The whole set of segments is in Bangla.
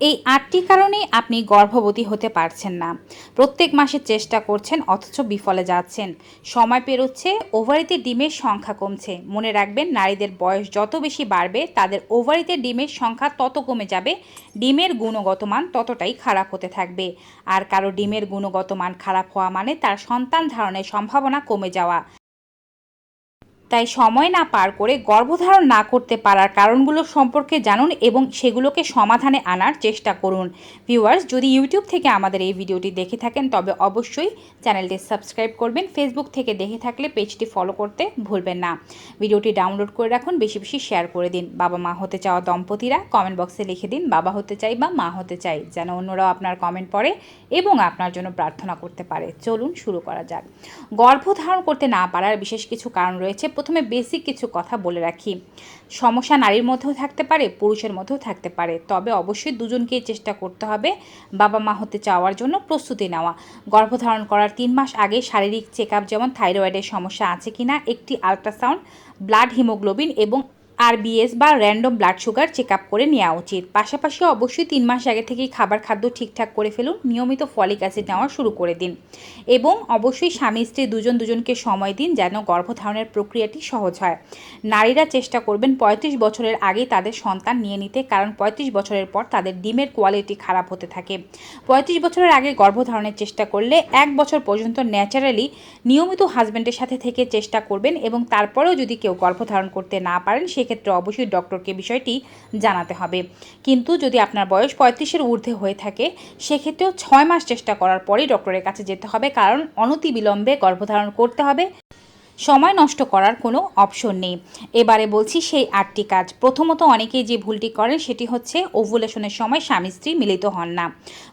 এই ৮টি কারণেই আপনি গর্ভবতী হতে পারছেন না। প্রত্যেক মাসে চেষ্টা করছেন অথচ বিফলে যাচ্ছেন। সময় পেরোচ্ছে, ওভারিতে ডিমের সংখ্যা কমছে। মনে রাখবেন, নারীদের বয়স যত বেশি বাড়বে তাদের ওভারিতে ডিমের সংখ্যা তত কমে যাবে, ডিমের গুণগত মান ততটাই খারাপ হতে থাকবে। আর কারো ডিমের গুণগত মান খারাপ হওয়া মানে তার সন্তান ধারণের সম্ভাবনা কমে যাওয়া। তাই সময় না পার করে গর্ভধারণ না করতে পারার কারণগুলো সম্পর্কে জানুন এবং সেগুলোকে সমাধানে আনার চেষ্টা করুন। ভিউয়ার্স, যদি ইউটিউব থেকে আমাদের এই ভিডিওটি দেখে থাকেন তবে অবশ্যই চ্যানেলটি সাবস্ক্রাইব করবেন। ফেসবুক থেকে দেখে থাকলে পেজটি ফলো করতে ভুলবেন না। ভিডিওটি ডাউনলোড করে রাখুন, বেশি বেশি শেয়ার করে দিন। বাবা মা হতে চাওয়া দম্পতিরা কমেন্ট বক্সে লিখে দিন বাবা হতে চাই বা মা হতে চাই, যেন অন্যরাও আপনার কমেন্ট পড়ে এবং আপনার জন্য প্রার্থনা করতে পারে। চলুন শুরু করা যাক। গর্ভধারণ করতে না পারার বিশেষ কিছু কারণ রয়েছে। প্রথমে বেসিক কিছু কথা বলে রাখি। সমস্যা নারীর মধ্যেও থাকতে পারে, পুরুষের মধ্যেও থাকতে পারে, তবে অবশ্যই দুজনকেই চেষ্টা করতে হবে বাবা মা হতে চাওয়ার জন্য প্রস্তুতি নেওয়া। গর্ভধারণ করার ৩ মাস আগে শারীরিক চেক আপ, যেমন থাইরয়েডের সমস্যা আছে কিনা, একটি আল্ট্রাসাউন্ড, ব্লাড হিমোগ্লোবিন এবং আরবিএস বা random blood sugar check up করে নেওয়া উচিত। পাশাপাশি অবশ্যই ৩ মাস আগে থেকেই খাদ্য ঠিকঠাক করে ফেলুন। নিয়মিত ফলিক অ্যাসিড নেওয়া শুরু করে দিন এবং অবশ্যই স্বামী স্ত্রী দুজনকে সময় দিন যেন গর্ভধারণের প্রক্রিয়াটি সহজ হয়। নারীরা চেষ্টা করবেন ৩৫ বছরের আগেই তাদের সন্তান নিয়ে নিতে, কারণ ৩৫ বছরের পর তাদের ডিমের কোয়ালিটি খারাপ হতে থাকে। ৩৫ বছরের আগে গর্ভধারণের চেষ্টা করলে ১ বছর পর্যন্ত ন্যাচারালি নিয়মিত হাজব্যান্ডের সাথে থেকে চেষ্টা করবেন এবং তারপরেও যদি কেউ গর্ভধারণ করতে না পারেন সেক্ষেত্রে অবশ্যই ডক্টরকে বিষয়টি জানাতে হবে। কিন্তু যদি আপনার বয়স ৩৫-এর ঊর্ধ্বে হয়ে থাকে সেক্ষেত্রেও ৬ মাস চেষ্টা করার পরেই ডক্টরের কাছে যেতে হবে, কারণ অনতিবিলম্বে গর্ভধারণ করতে হবে। সময় নষ্ট করার কোনো অপশন নেই। এবারে বলছি সেই ৮টি কাজ। প্রথমত, অনেকেই যে ভুলটি করেন সেটি হচ্ছে ওভুলেশনের সময় স্বামী স্ত্রী মিলিত হন না।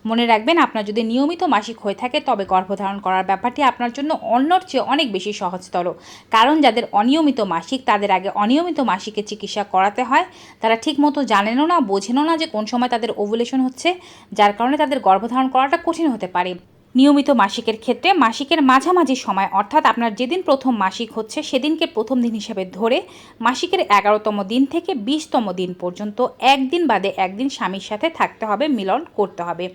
মনে রাখবেন, আপনার যদি নিয়মিত মাসিক হয়ে থাকে তবে গর্ভধারণ করার ব্যাপারটি আপনার জন্য অন্যর চেয়ে অনেক বেশি সহজতর। কারণ যাদের অনিয়মিত মাসিক তাদের আগে অনিয়মিত মাসিকের চিকিৎসা করাতে হয়। তারা ঠিকমতো জানেনও না, বোঝেনও না যে কোন সময় তাদের ওভুলেশন হচ্ছে, যার কারণে তাদের গর্ভধারণ করাটা কঠিন হতে পারে। নিয়মিত মাসিকের ক্ষেত্রে মাসিকের মাঝামাঝি সময়, অর্থাৎ আপনার যেদিন প্রথম মাসিক হচ্ছে সেদিনকে প্রথম দিন হিসেবে ধরে মাসিকের ১১তম দিন থেকে ২০তম দিন পর্যন্ত একদিন বাদে একদিন স্বামীর সাথে থাকতে হবে, মিলন করতে হবে।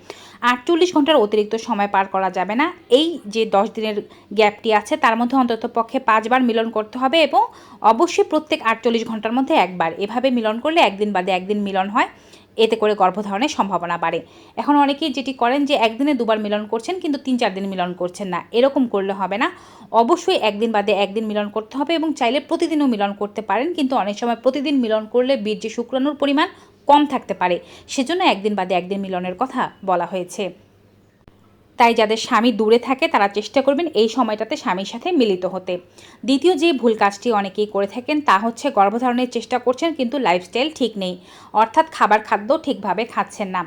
৪৮ ঘন্টার অতিরিক্ত সময় পার করা যাবে না। এই যে ১০ দিনের গ্যাপটি আছে তার মধ্যে অন্তত পক্ষে ৫ বার মিলন করতে হবে এবং অবশ্যই প্রত্যেক ৪৮ ঘন্টার মধ্যে একবার। এভাবে মিলন করলে একদিন বাদে একদিন মিলন হয়, এতে করে গর্ভধারণের সম্ভাবনা বাড়ে। এখন অনেকেই যেটি করেন যে একদিনে দুবার মিলন করছেন কিন্তু ৩-৪ দিন মিলন করছেন না, এরকম করলে হবে না। অবশ্যই একদিন বাদে একদিন মিলন করতে হবে এবং চাইলে প্রতিদিনও মিলন করতে পারেন, কিন্তু অনেক সময় প্রতিদিন মিলন করলে বীর্যে শুক্রাণুর পরিমাণ কম থাকতে পারে, সেজন্য একদিন বাদে একদিন মিলনের কথা বলা হয়েছে। তাই যাদের স্বামী দূরে থাকে তারা চেষ্টা করবেন এই সময়টাতে স্বামীর সাথে মিলিত হতে। দ্বিতীয় যে ভুল কাজটি অনেকেই করে থাকেন তা হচ্ছে গর্ভধারণের চেষ্টা করছেন কিন্তু লাইফস্টাইল ঠিক নেই, অর্থাৎ খাদ্য ঠিকভাবে খাচ্ছেন না।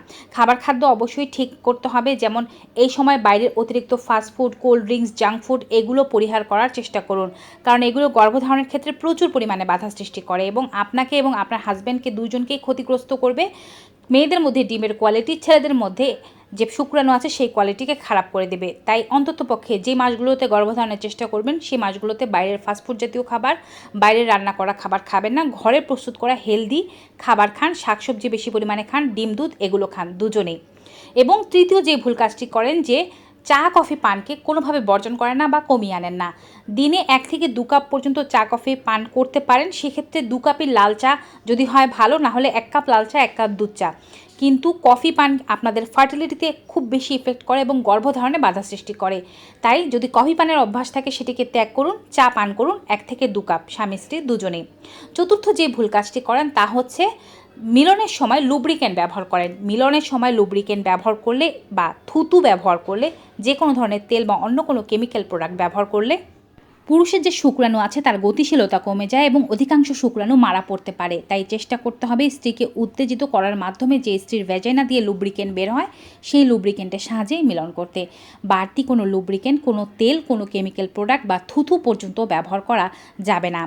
খাদ্য অবশ্যই ঠিক করতে হবে, যেমন এই সময় বাইরের অতিরিক্ত fast food, cold drinks, junk food এগুলো পরিহার করার চেষ্টা করুন, কারণ এগুলো গর্ভধারণের ক্ষেত্রে প্রচুর পরিমাণে বাধা সৃষ্টি করে এবং আপনাকে এবং আপনার হাজব্যান্ডকে দুজনকেই ক্ষতিগ্রস্ত করবে। মেয়েদের মধ্যে ডিমের কোয়ালিটি, ছেলেদের মধ্যে যে শুক্রাণু আছে সেই কোয়ালিটিকে খারাপ করে দেবে। তাই অন্ততপক্ষে যে মাসগুলোতে গর্ভধারণের চেষ্টা করবেন সেই মাসগুলোতে বাইরের ফাস্টফুড জাতীয় খাবার, বাইরের রান্না করা খাবার খাবেন না। ঘরে প্রস্তুত করা হেলদি খাবার খান, শাকসবজি বেশি পরিমাণে খান, ডিম দুধ এগুলো খান দুজনেই। এবং তৃতীয় যে ভুল কাজটি করেন যে চা কফি পানকে কোনোভাবে বর্জন করেন না বা কমিয়ে আনেন না। দিনে ১ থেকে ২ কাপ পর্যন্ত চা কফি পান করতে পারেন, সেক্ষেত্রে ২ কাপের লাল চা যদি হয় ভালো, না হলে ১ কাপ লাল চা, ১ কাপ দুধ চা। কিন্তু কফি পান আপনাদের ফার্টিলিটিতে খুব বেশি ইফেক্ট করে এবং গর্ভধারণে বাধা সৃষ্টি করে। তাই যদি কফি পানের অভ্যাস থাকে সেটিকে ত্যাগ করুন, চা পান করুন ১ থেকে ২ কাপ, স্বামী স্ত্রী দুজনেই। চতুর্থ যে ভুল কাজটি করেন তা হচ্ছে মিলনের সময় লুব্রিকেন্ট ব্যবহার করেন। মিলনের সময় লুব্রিকেন্ট ব্যবহার করলে বা থুতু ব্যবহার করলে, যে কোনো ধরনের তেল বা অন্য কোনো কেমিক্যাল প্রোডাক্ট ব্যবহার করলে পুরুষের যে শুক্রাণু আছে তার গতিশীলতা কমে যায় এবং অধিকাংশ শুক্রাণু মারা পড়তে পারে। তাই চেষ্টা করতে হবে স্ত্রীকে উত্তেজিত করার মাধ্যমে যে স্ত্রীর ভ্যাজাইনা দিয়ে লুব্রিকেন্ট বের হয় সেই লুব্রিকেন্টের সাহায্যেই মিলন করতে। বাড়তি কোনো লুব্রিকেন্ট, কোনো তেল, কোনো কেমিক্যাল প্রোডাক্ট বা থুতু পর্যন্ত ব্যবহার করা যাবে না।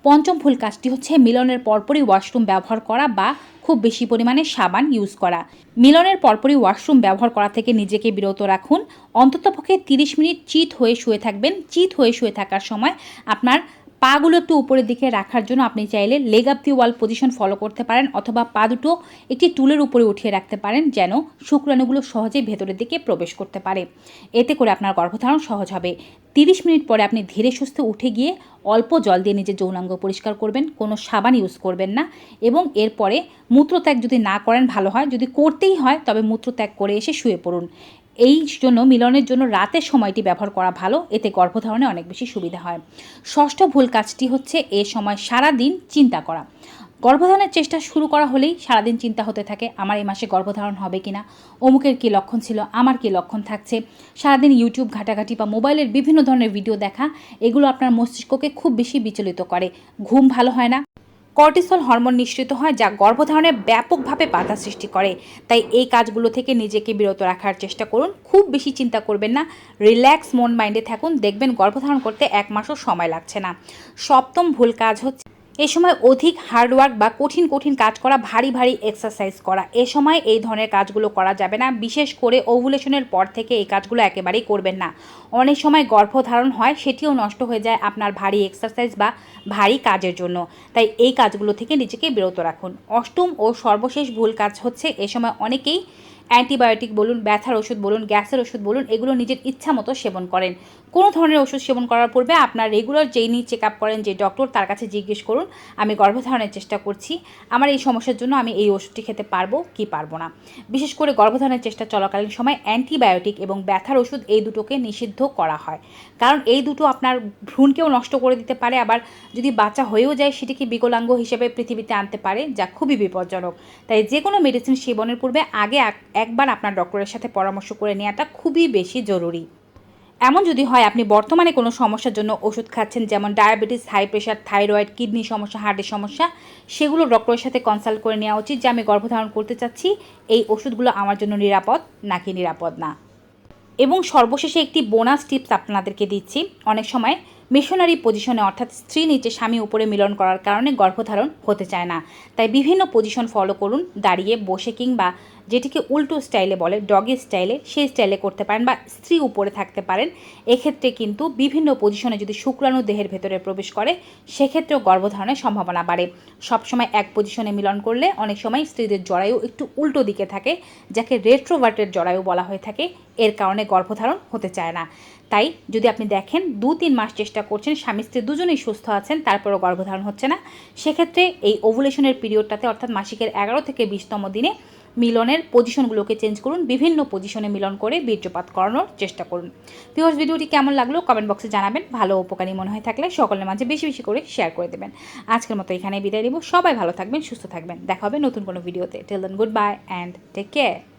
পঞ্চম ভুল কাজটি হচ্ছে মিলনের পরপরই ওয়াশরুম ব্যবহার করা বা খুব বেশি পরিমাণে সাবান ইউজ করা। মিলনের পরপরই ওয়াশরুম ব্যবহার করা থেকে নিজেকে বিরত রাখুন। অন্ততপক্ষে ৩০ মিনিট চিত হয়ে শুয়ে থাকবেন। চিত হয়ে শুয়ে থাকার সময় আপনার পাগুলো একটু উপরের দিকে রাখার জন্য আপনি চাইলে লেগ আপ দি ওয়াল পজিশন ফলো করতে পারেন, অথবা পা দুটো একটি টুলের উপরে উঠিয়ে রাখতে পারেন যেন শুক্রাণুগুলো সহজেই ভেতরের দিকে প্রবেশ করতে পারে। এতে করে আপনার গর্ভধারণ সহজ হবে। 30 মিনিট পরে আপনি ধীরে সুস্থে উঠে গিয়ে অল্প জল দিয়ে নিজের যৌনাঙ্গ পরিষ্কার করবেন, কোনো সাবান ইউজ করবেন না, এবং এরপরে মূত্রত্যাগ যদি না করেন ভালো হয়, যদি করতেই হয় তবে মূত্রত্যাগ করে এসে শুয়ে পড়ুন। এই জন্য মিলনের জন্য রাতের সময়টি ব্যবহার করা ভালো, এতে গর্ভধারণে অনেক বেশি সুবিধা হয়। ষষ্ঠ ভুল কাজটি হচ্ছে এ সময় সারাদিন চিন্তা করা। গর্ভধারণের চেষ্টা শুরু করা হলেই সারাদিন চিন্তা হতে থাকে, আমার এই মাসে গর্ভধারণ হবে কিনা, অমুকের কী লক্ষণ ছিল, আমার কী লক্ষণ থাকছে। সারাদিন ইউটিউব ঘাটাঘাটি বা মোবাইলের বিভিন্ন ধরনের ভিডিও দেখা, এগুলো আপনার মস্তিষ্ককে খুব বেশি বিচলিত করে। ঘুম ভালো হয় না, কর্টিসল হরমোন নিঃসৃত হয় যা গর্ভধারণে ব্যাপকভাবে বাধা সৃষ্টি করে। তাই এই কাজগুলো থেকে নিজেকে বিরত রাখার চেষ্টা করুন। খুব বেশি চিন্তা করবেন না, রিল্যাক্স মন মাইন্ডে থাকুন, দেখবেন গর্ভধারণ করতে 1 মাসও সময় লাগছে না। সপ্তম ভুল কাজ হচ্ছে এ সময় অধিক হার্ডওয়ার্ক বা কঠিন কাজ করা, ভারী এক্সারসাইজ করা। এ সময় এই ধরনের কাজগুলো করা যাবে না, বিশেষ করে ওভুলেশনের পর থেকে এই কাজগুলো একেবারেই করবেন না। অনেক সময় গর্ভধারণ হয়, সেটিও নষ্ট হয়ে যায় আপনার ভারী এক্সারসাইজ বা ভারী কাজের জন্য। তাই এই কাজগুলো থেকে নিজেকে বিরত রাখুন। অষ্টম ও সর্বশেষ ভুল কাজ হচ্ছে এ সময় অনেকেই অ্যান্টিবায়োটিক বলুন, ব্যথার ওষুধ বলুন, গ্যাসের ওষুধ বলুন, এগুলো নিজের ইচ্ছা মতো সেবন করেন। কোনো ধরনের ওষুধ সেবন করার পূর্বে আপনার রেগুলার যেই চেক আপ করেন যে ডক্টর, তার কাছে জিজ্ঞেস করুন আমি গর্ভধারণের চেষ্টা করছি, আমার এই সমস্যার জন্য আমি এই ওষুধটি খেতে পারবো কি পারবো না। বিশেষ করে গর্ভধারণের চেষ্টা চলাকালীন সময় অ্যান্টিবায়োটিক এবং ব্যথার ওষুধ এই দুটোকে নিষিদ্ধ করা হয়, কারণ এই দুটো আপনার ভ্রূণকেও নষ্ট করে দিতে পারে, আবার যদি বাচ্চা হয়েও যায় সেটিকে বিকলাঙ্গ হিসেবে পৃথিবীতে আনতে পারে, যা খুবই বিপজ্জনক। তাই যে কোনো মেডিসিন সেবনের পূর্বে আগে একবার আপনার ডক্টরের সাথে পরামর্শ করে নেওয়াটা খুবই বেশি জরুরি। এমন যদি হয় আপনি বর্তমানে কোনো সমস্যার জন্য ওষুধ খাচ্ছেন, যেমন diabetes, high pressure, thyroid, kidney সমস্যা, হার্টের সমস্যা, সেগুলো ডক্টরের সাথে কনসাল্ট করে নেওয়া উচিত যে আমি গর্ভধারণ করতে চাচ্ছি, এই ওষুধগুলো আমার জন্য নিরাপদ নাকি নিরাপদ না। এবং সর্বশেষে একটি বোনাস টিপস আপনাদেরকে দিচ্ছি। অনেক সময় মিশনারি পজিশনে, অর্থাৎ স্ত্রী নিচে স্বামী উপরে মিলন করার কারণে গর্ভধারণ হতে চায় না। তাই বিভিন্ন পজিশন ফলো করুন, দাঁড়িয়ে, বসে, কিংবা যেটিকে উল্টো স্টাইলে বলে ডগি স্টাইলে, সেই স্টাইলে করতে পারেন, বা স্ত্রী উপরে থাকতে পারেন। এক্ষেত্রে কিন্তু বিভিন্ন পজিশনে যদি শুক্রাণু দেহের ভেতরে প্রবেশ করে, সেক্ষেত্রেও গর্ভধারণের সম্ভাবনা বাড়ে। সবসময় এক পজিশনে মিলন করলে অনেক সময় স্ত্রীদের জরায়ু একটু উল্টো দিকে থাকে, যাকে রেট্রোভার্টেড জরায়ু বলা হয়ে থাকে। এর কারণে গর্ভধারণ হতে চায় না। তাই যদি আপনি দেখেন 2-3 মাস চেষ্টা করছেন, স্বামী স্ত্রী দুজনেই সুস্থ আছেন, তারপরও গর্ভধারণ হচ্ছে না, সেক্ষেত্রে এই ওভুলেশনের পিরিয়ডটাতে, অর্থাৎ মাসিকের 11 থেকে 20তম দিনে মিলনের পজিশনগুলোকে চেঞ্জ করুন, বিভিন্ন পজিশনে মিলন করে বীর্যপাত করানোর চেষ্টা করুন। ভিউয়ার্স, ভিডিওটি কেমন লাগলো কমেন্ট বক্সে জানাবেন। ভালো উপকারী মনে হয়ে থাকলে সকলের মাঝে বেশি বেশি করে শেয়ার করে দেবেন। আজকের মতো এখানেই বিদায় নেব। সবাই ভালো থাকবেন, সুস্থ থাকবেন। দেখা হবে নতুন কোনো ভিডিওতে। Till then, goodbye and take care.